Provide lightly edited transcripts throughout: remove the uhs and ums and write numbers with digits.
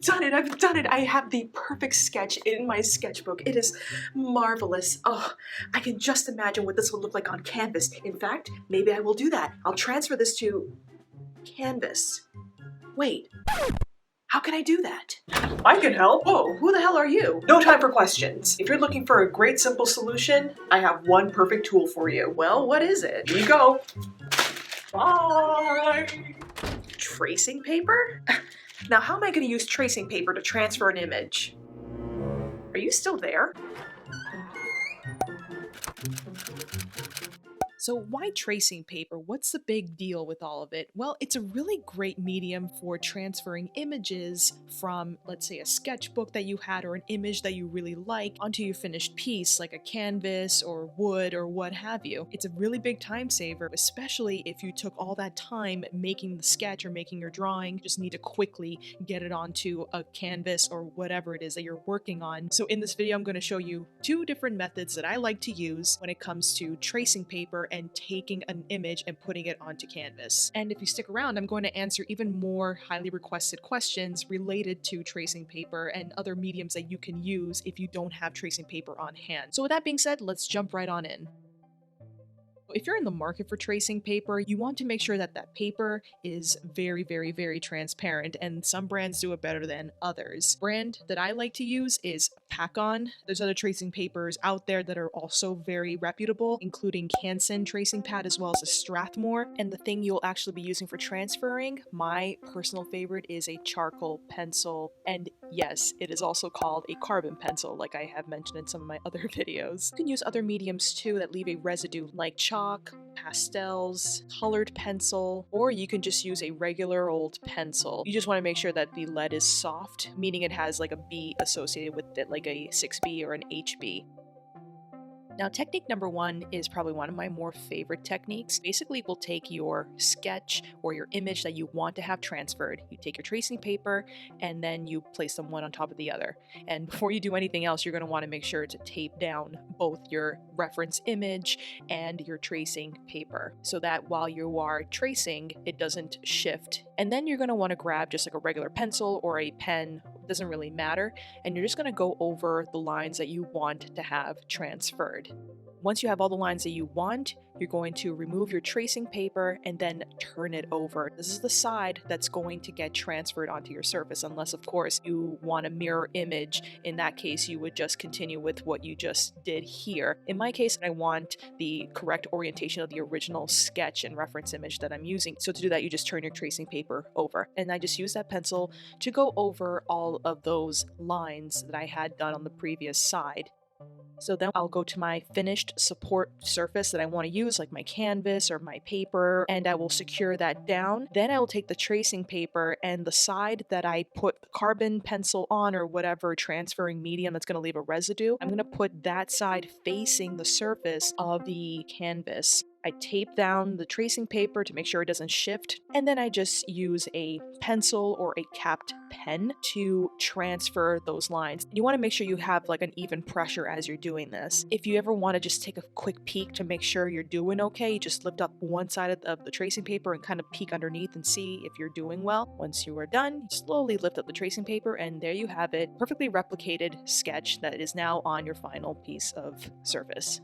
Done it, I've done it. I have the perfect sketch in my sketchbook. It is marvelous. Oh, I can just imagine what this will look like on canvas. In fact, maybe I will do that. I'll transfer this to canvas. Wait, how can I do that? I can help. Oh, who the hell are you? No time for questions. If you're looking for a great simple solution, I have one perfect tool for you. Well, what is it? Here you go. Bye. Tracing paper? Now, how am I going to use tracing paper to transfer an image? Are you still there? So why tracing paper? What's the big deal with all of it? Well, it's a really great medium for transferring images from, let's say, a sketchbook that you had or an image that you really like onto your finished piece, like a canvas or wood or what have you. It's a really big time saver, especially if you took all that time making the sketch or making your drawing. You just need to quickly get it onto a canvas or whatever it is that you're working on. So in this video, I'm going to show you two different methods that I like to use when it comes to tracing paper and taking an image and putting it onto canvas. And if you stick around, I'm going to answer even more highly requested questions related to tracing paper and other mediums that you can use if you don't have tracing paper on hand. So with that being said, let's jump right on in. If you're in the market for tracing paper, you want to make sure that that paper is very transparent, and some brands do it better than others. Brand that I like to use is Pack-On. There's other tracing papers out there that are also very reputable, including Canson tracing pad as well as a Strathmore. And the thing you'll actually be using for transferring, my personal favorite, is a charcoal pencil. And yes, it is also called a carbon pencil, like I have mentioned in some of my other videos. You can use other mediums too that leave a residue, like chalk, pastels, colored pencil, or you can just use a regular old pencil. You just want to make sure that the lead is soft, meaning it has like a B associated with it, like a 6B or an HB. Now, technique number one is probably one of my more favorite techniques. Basically, we'll take your sketch or your image that you want to have transferred. You take your tracing paper and then you place them one on top of the other. And before you do anything else, you're going to want to make sure to tape down both your reference image and your tracing paper so that while you are tracing, it doesn't shift. And then you're going to want to grab just like a regular pencil or a pen, doesn't really matter, and you're just going to go over the lines that you want to have transferred. Once you have all the lines that you want, you're going to remove your tracing paper and then turn it over. This is the side that's going to get transferred onto your surface, unless of course you want a mirror image. In that case, you would just continue with what you just did here. In my case, I want the correct orientation of the original sketch and reference image that I'm using. So to do that, you just turn your tracing paper over. And I just use that pencil to go over all of those lines that I had done on the previous side. So then I'll go to my finished support surface that I want to use, like my canvas or my paper, and I will secure that down. Then I will take the tracing paper and the side that I put the carbon pencil on or whatever transferring medium that's going to leave a residue, I'm going to put that side facing the surface of the canvas. I tape down the tracing paper to make sure it doesn't shift, and then I just use a pencil or a capped pen to transfer those lines. You want to make sure you have like an even pressure as you're doing this. If you ever want to just take a quick peek to make sure you're doing okay, you just lift up one side of the tracing paper and kind of peek underneath and see if you're doing well. Once you are done, you slowly lift up the tracing paper, and there you have it, perfectly replicated sketch that is now on your final piece of surface.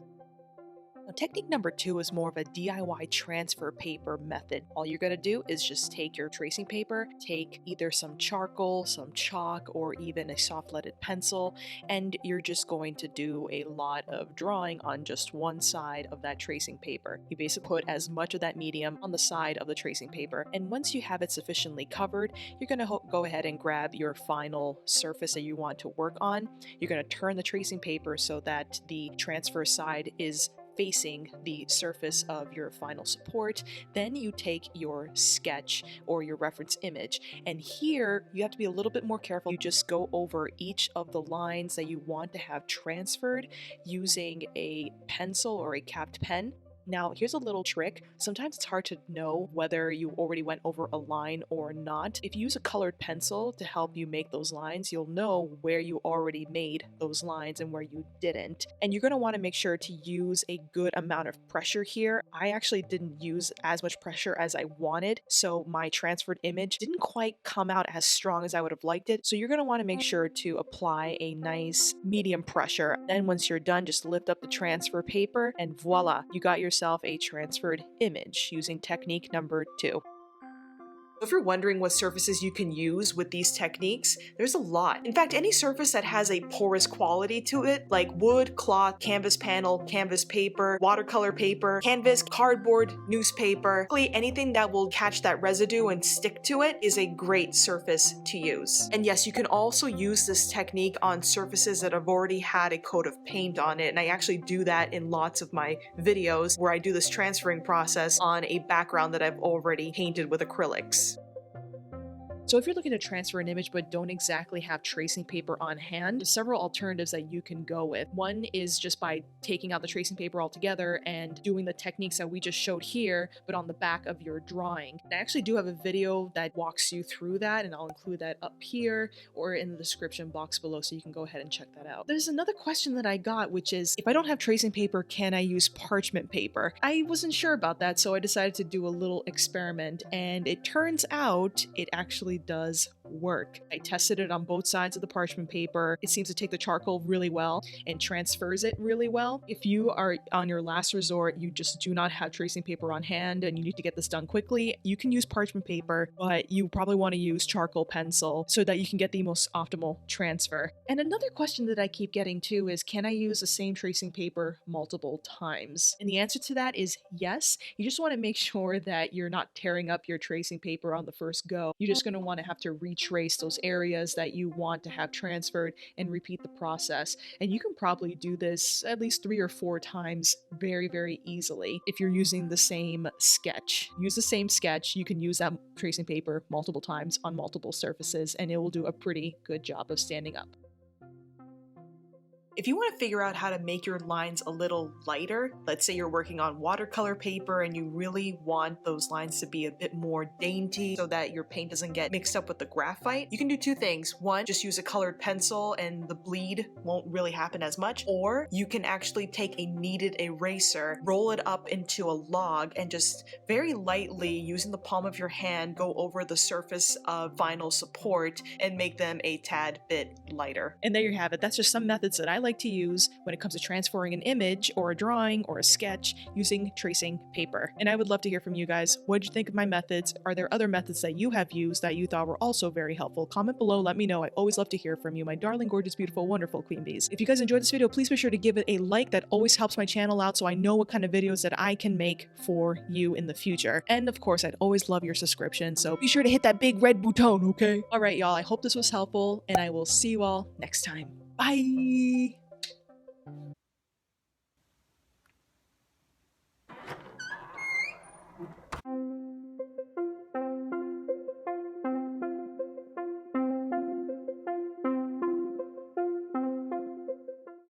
Now, technique number two is more of a DIY transfer paper method. All you're going to do is just take your tracing paper, take either some charcoal, some chalk, or even a soft leaded pencil, and you're just going to do a lot of drawing on just one side of that tracing paper. You basically put as much of that medium on the side of the tracing paper, and once you have it sufficiently covered, you're going to go ahead and grab your final surface that you want to work on. You're going to turn the tracing paper so that the transfer side is facing the surface of your final support. Then you take your sketch or your reference image, and here you have to be a little bit more careful. You just go over each of the lines that you want to have transferred using a pencil or a capped pen. Now, here's a little trick. Sometimes it's hard to know whether you already went over a line or not. If you use a colored pencil to help you make those lines, you'll know where you already made those lines and where you didn't. And you're going to want to make sure to use a good amount of pressure here. I actually didn't use as much pressure as I wanted, so my transferred image didn't quite come out as strong as I would have liked it. So you're going to want to make sure to apply a nice medium pressure. Then once you're done, just lift up the transfer paper and voila, you got yourself a transferred image using technique number 2. If you're wondering what surfaces you can use with these techniques, there's a lot. In fact, any surface that has a porous quality to it, like wood, cloth, canvas panel, canvas paper, watercolor paper, canvas, cardboard, newspaper, really anything that will catch that residue and stick to it is a great surface to use. And yes, you can also use this technique on surfaces that have already had a coat of paint on it, and I actually do that in lots of my videos where I do this transferring process on a background that I've already painted with acrylics. So if you're looking to transfer an image but don't exactly have tracing paper on hand, there's several alternatives that you can go with. One is just by taking out the tracing paper altogether and doing the techniques that we just showed here, but on the back of your drawing. And I actually do have a video that walks you through that, and I'll include that up here or in the description box below, so you can go ahead and check that out. There's another question that I got, which is, if I don't have tracing paper, can I use parchment paper? I wasn't sure about that, so I decided to do a little experiment, and it turns out it actually does work. I tested it on both sides of the parchment paper. It seems to take the charcoal really well and transfers it really well. If you are on your last resort, you just do not have tracing paper on hand and you need to get this done quickly, you can use parchment paper, but you probably want to use charcoal pencil so that you can get the most optimal transfer. And another question that I keep getting too is, can I use the same tracing paper multiple times? And the answer to that is yes. You just want to make sure that you're not tearing up your tracing paper on the first go. You're just going to want to have to retrace those areas that you want to have transferred and repeat the process. And you can probably do this at least 3 or 4 times very, very easily if you're using the same sketch. Use the same sketch. You can use that tracing paper multiple times on multiple surfaces, and it will do a pretty good job of standing up. If you want to figure out how to make your lines a little lighter, let's say you're working on watercolor paper and you really want those lines to be a bit more dainty so that your paint doesn't get mixed up with the graphite, you can do 2 things. One, just use a colored pencil and the bleed won't really happen as much. Or you can actually take a kneaded eraser, roll it up into a log, and just very lightly, using the palm of your hand, go over the surface of vinyl support and make them a tad bit lighter. And there you have it. That's just some methods that I like to use when it comes to transferring an image or a drawing or a sketch using tracing paper. And I would love to hear from you guys. What did you think of my methods? Are there other methods that you have used that you thought were also very helpful? Comment below, let me know. I always love to hear from you, my darling, gorgeous, beautiful, wonderful queen bees. If you guys enjoyed this video, please be sure to give it a like. That always helps my channel out so I know what kind of videos that I can make for you in the future. And of course, I'd always love your subscription, so be sure to hit that big red button, okay? All right, y'all, I hope this was helpful, and I will see you all next time. Bye!